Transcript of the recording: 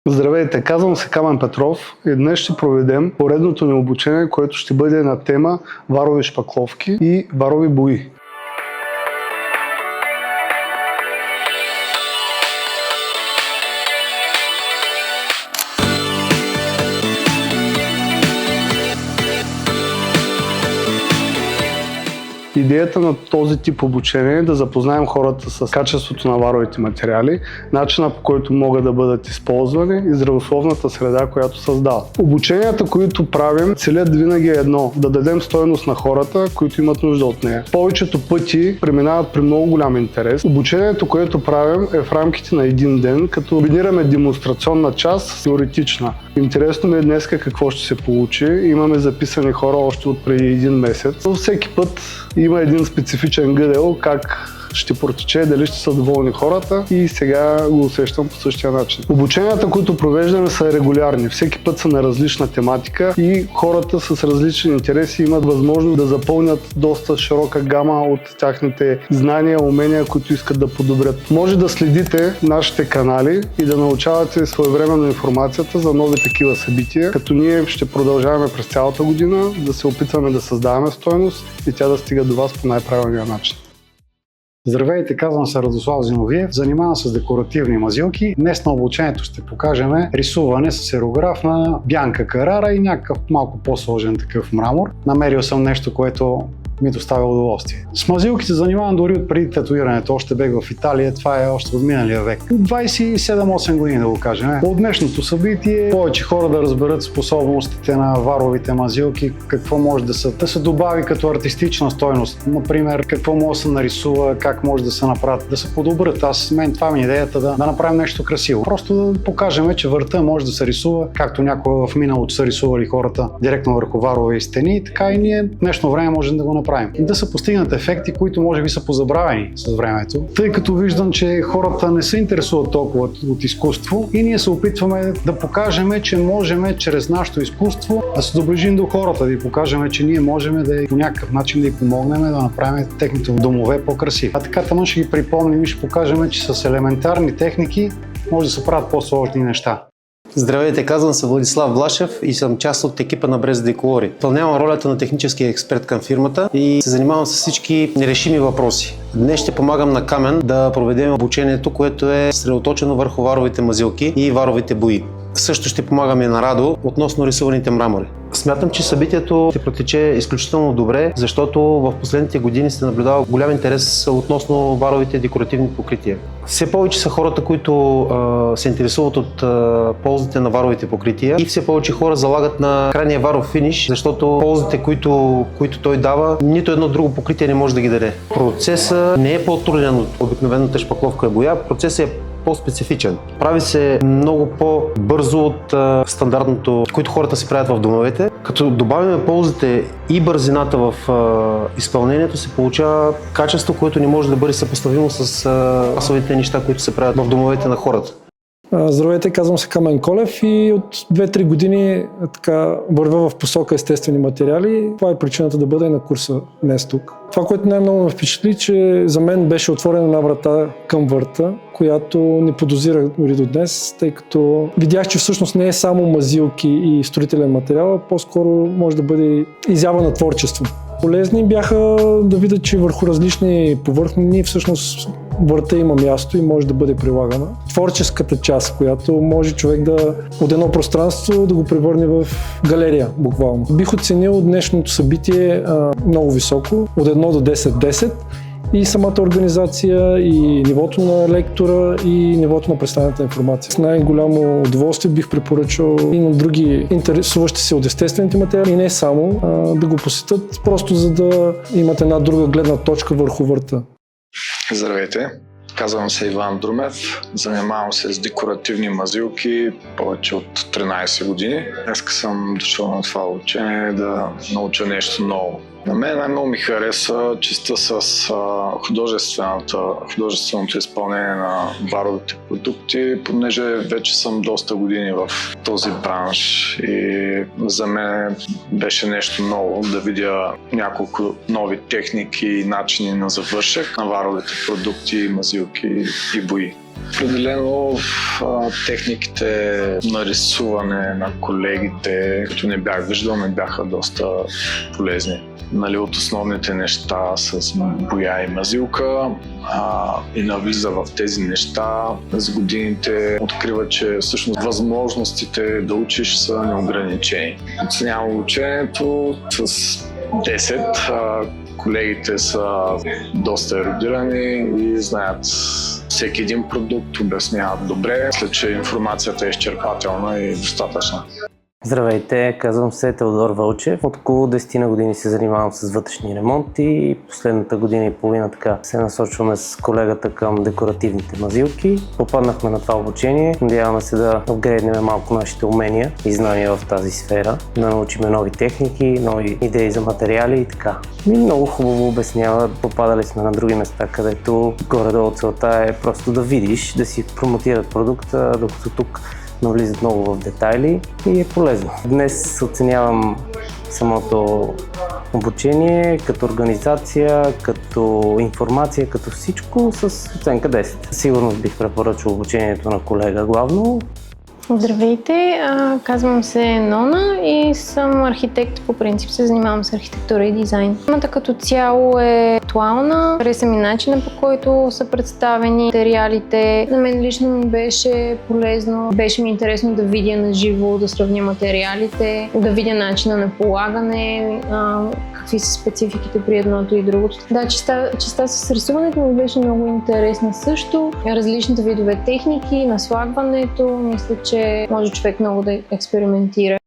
Здравейте, казвам се Камен Петров и днес ще проведем поредното ни обучение, което ще бъде на тема варови шпакловки и варови бои. Идеята на този тип обучение е да запознаем хората с качеството на варовите материали, начина по който могат да бъдат използвани и здравословната среда, която създават. Обученията, които правим, целят винаги едно – да дадем стойност на хората, които имат нужда от нея. Повечето пъти преминават при много голям интерес. Обучението, което правим, е в рамките на един ден, като комбинираме демонстрационна част с теоретична. Интересно ми е днес какво ще се получи. Имаме записани хора още от преди един месец. Всеки път има един специфичен гъдел как ще протече, дали ще са доволни хората и сега го усещам по същия начин. Обученията, които провеждаме, са регулярни. Всеки път са на различна тематика и хората с различни интереси имат възможност да запълнят доста широка гама от тяхните знания, умения, които искат да подобрят. Може да следите нашите канали и да научавате своевременно информацията за нови такива събития, като ние ще продължаваме през цялата година да се опитваме да създаваме стойност и тя да стига до вас по най-правилния начин. Здравейте, казвам се Радослав Зиновиев, занимавам с декоративни мазилки. Днес на обучението ще покажем рисуване с ерограф на Бянка Карара и някакъв малко по-сложен такъв мрамор. Намерил съм нещо, което ми доставя удоволствие. С мазилките занимавам дори от преди татуирането. Още бех в Италия, това е още от миналия век. 27-8 години да го кажем. От днешното събитие повече хора да разберат способностите на варовите мазилки, какво може да се добави като артистична стойност. Например, какво може да се нарисува, как може да се направят, да се подобрят. Мен това ми е идеята да направим нещо красиво. Просто да покажем, че върта може да се рисува, както някога в миналото са рисували хората директно върху варови стени, така и ние в днешно време можем да го направим. Да се постигнат ефекти, които може би са позабравени с времето, тъй като виждам, че хората не се интересуват толкова от изкуство и ние се опитваме да покажем, че можем чрез нашето изкуство да се доближим до хората, да покажем, че ние можем да по някакъв начин да й помогнем да направим техните домове по-красиви. А така тъмън ще ги припомним и ще покажем, че с елементарни техники може да се правят по-сложни неща. Здравейте, казвам се Владислав Влашев и съм част от екипа на Brest Decor. Изпълнявам ролята на технически експерт към фирмата и се занимавам с всички нерешими въпроси. Днес ще помагам на Камен да проведем обучението, което е съсредоточено върху варовите мазилки и варовите бои. Също ще помагаме на Радо относно рисуваните мрамори. Смятам, че събитието ще протече изключително добре, защото в последните години се наблюдава голям интерес относно варовите декоративни покрития. Все повече са хората, които се интересуват от ползите на варовите покрития и все повече хора залагат на крайния варов финиш, защото ползите, които той дава, нито едно друго покритие не може да ги даде. Процесът не е по-труден от обикновената шпакловка и боя, процесът е по-специфичен. Прави се много по-бързо от стандартното, които хората си правят в домовете. Като добавим ползите и бързината в изпълнението, се получава качество, което не може да бъде съпоставимо с масовите неща, които се правят в домовете на хората. Здравейте, казвам се Камен Колев и от 2-3 години вървя в посока естествени материали. Това е причината да бъда и на курса днес тук. Това, което най-много ме впечатли, че за мен беше отворена една врата към върта, която не подозирах дори до днес, тъй като видях, че всъщност не е само мазилки и строителен материал, а по-скоро може да бъде изява на творчество. Полезни бяха да видят, че върху различни повърхни всъщност върта има място и може да бъде прилагана. Творческата част, която може човек да от едно пространство да го превърне в галерия, буквално. Бих оценил днешното събитие много високо, от 1 до 10-10. И самата организация, и нивото на лектора, и нивото на представената информация. С най-голямо удоволствие бих препоръчал и на други интересуващи се от естествените материали, и не само, да го посетят, просто за да имат една друга гледна точка върху върта. Здравейте, казвам се Иван Друмев, занимавам се с декоративни мазилки повече от 13 години. Днес съм дошъл на това учение да науча нещо ново. На мен най-много ми хареса частта с художественото изпълнение на варовите продукти, понеже вече съм доста години в този бранш и за мен беше нещо ново да видя няколко нови техники и начини на завършек на варовите продукти, мазилки и бои. Определено техниките на рисуване на колегите, като не бях виждал, ми бяха доста полезни. Нали, от основните неща с боя и мазилка и навлиза в тези неща. С годините открива, че всъщност възможностите да учиш са неограничени. Оценявам учението с 10. Колегите са доста ерудирани и знаят всеки един продукт, обясняват добре, след че информацията е изчерпателна и достатъчна. Здравейте, казвам се Теодор Вълчев. От около 10 на години се занимавам с вътрешни ремонти и последната година и половина така се насочваме с колегата към декоративните мазилки. Попаднахме на това обучение. Надяваме се да апгрейднем малко нашите умения и знания в тази сфера, да научим нови техники, нови идеи за материали и така. И много хубаво обяснява. Попадали сме на други места, където горе-долу целта е просто да видиш, да си промотират продукта, докато тук навлизат много в детайли и е полезно. Днес оценявам самото обучение като организация, като информация, като всичко с оценка 10. Сигурно бих препоръчал обучението на колега главно. Здравейте, казвам се Нона и съм архитект. По принцип се занимавам с архитектура и дизайн. Темата като цяло е актуална. Хареса ми начина, по който са представени материалите. За мен лично ми беше полезно. Беше ми интересно да видя на живо, да сравня материалите, да видя начина на полагане, какви са спецификите при едното и другото. Да, частта с рисуването ми беше много интересна също. Различните видове техники, наслагването, мисля, че може човек много да експериментира.